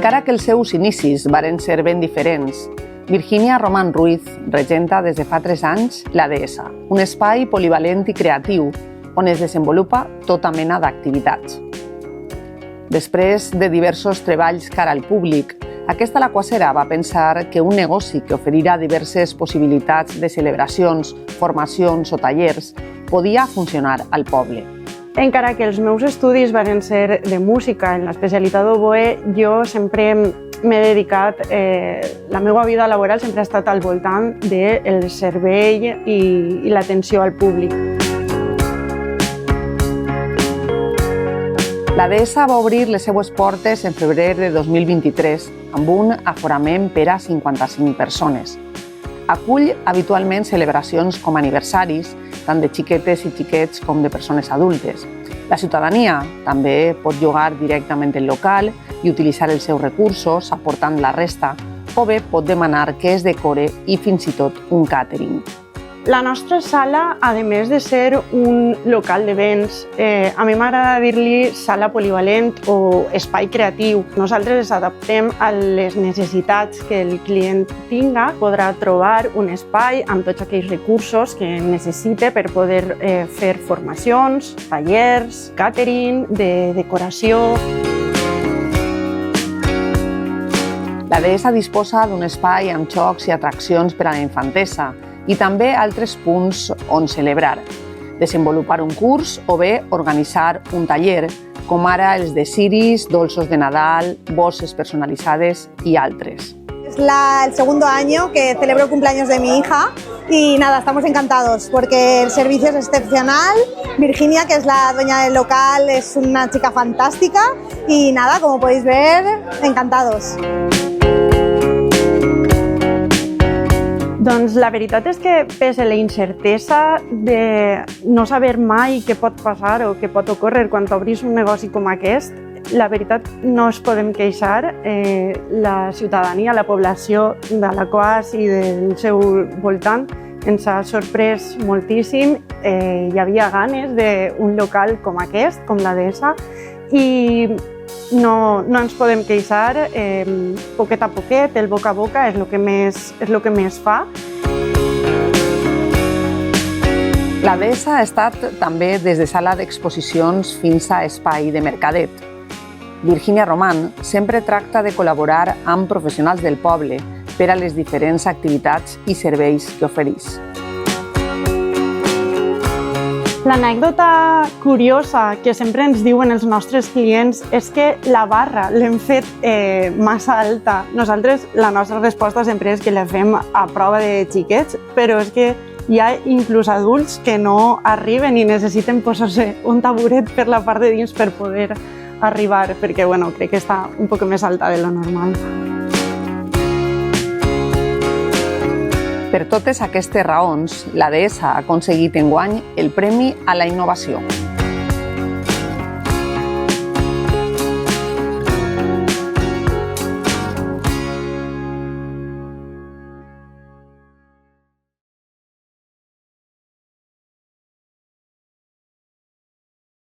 Encara que els seus inicis varen ser ben diferents, Virginia Román Ruiz regenta des de fa 3 anys la Deessa, un espai polivalent i creatiu on es desenvolupa tota mena d'activitats. Després de diversos treballs cara al públic, aquesta laquacera va pensar que un negoci que oferirà diverses possibilitats de celebracions, formacions o tallers podia funcionar al poble. Encara que els meus estudis van ser de música en l'especialitat d'oboè, jo sempre m'he dedicat, la meva vida laboral sempre ha estat al voltant del servei i l'atenció al públic. La Deessa va obrir les seues portes en febrer de 2023 amb un aforament per a 55 persones. Acull habitualment celebracions com aniversaris, tant de xiquetes i xiquets com de persones adultes. La ciutadania també pot llogar directament el local i utilitzar els seus recursos aportant la resta, o bé pot demanar que es decore i fins i tot un càtering. La nostra sala, a més de ser un local d'events, a mi m'agrada dir-li sala polivalent o espai creatiu. Nosaltres ens adaptem a les necessitats que el client tinga. Podrà trobar un espai amb tots aquells recursos que necessite per poder fer formacions, tallers, càtering, de decoració. La Deessa disposa d'un espai amb jocs i atraccions per a la infantesa, i també altres punts on celebrar, desenvolupar un curs o bé organitzar un taller, com ara els de ciris, dolços de Nadal, bosses personalitzades i altres. Es el segundo año que celebro el cumpleaños de mi hija y nada, estamos encantados porque el servicio es excepcional. Virginia, que es la dueña del local, es una chica fantástica y nada, como podéis ver, encantados. Doncs la veritat és que, pese a la incertesa de no saber mai què pot passar o què pot ocórrer quan obris un negoci com aquest, la veritat no ens podem queixar. La ciutadania, la població d'Alaquàs i del seu voltant ens ha sorprès moltíssim. Hi havia ganes d'un local com aquest, com la Deessa, i no ens podem queixar. Poquet a poquet, el boca a boca és el que més fa. La Deessa ha estat també des de sala d'exposicions fins a espai de mercadet. Virginia Román sempre tracta de col·laborar amb professionals del poble per a les diferents activitats i serveis que ofereix. L'anècdota curiosa que sempre ens diuen els nostres clients és que la barra l'hem fet massa alta. Nosaltres, la nostra resposta sempre és que la fem a prova de xiquets, però és que hi ha inclús adults que no arriben i necessiten posar-se un taburet per la part de dins per poder arribar, perquè crec que està un poc més alta de lo normal. Per totes aquestes raons, la Deessa ha aconseguit enguany el Premi a la Innovació.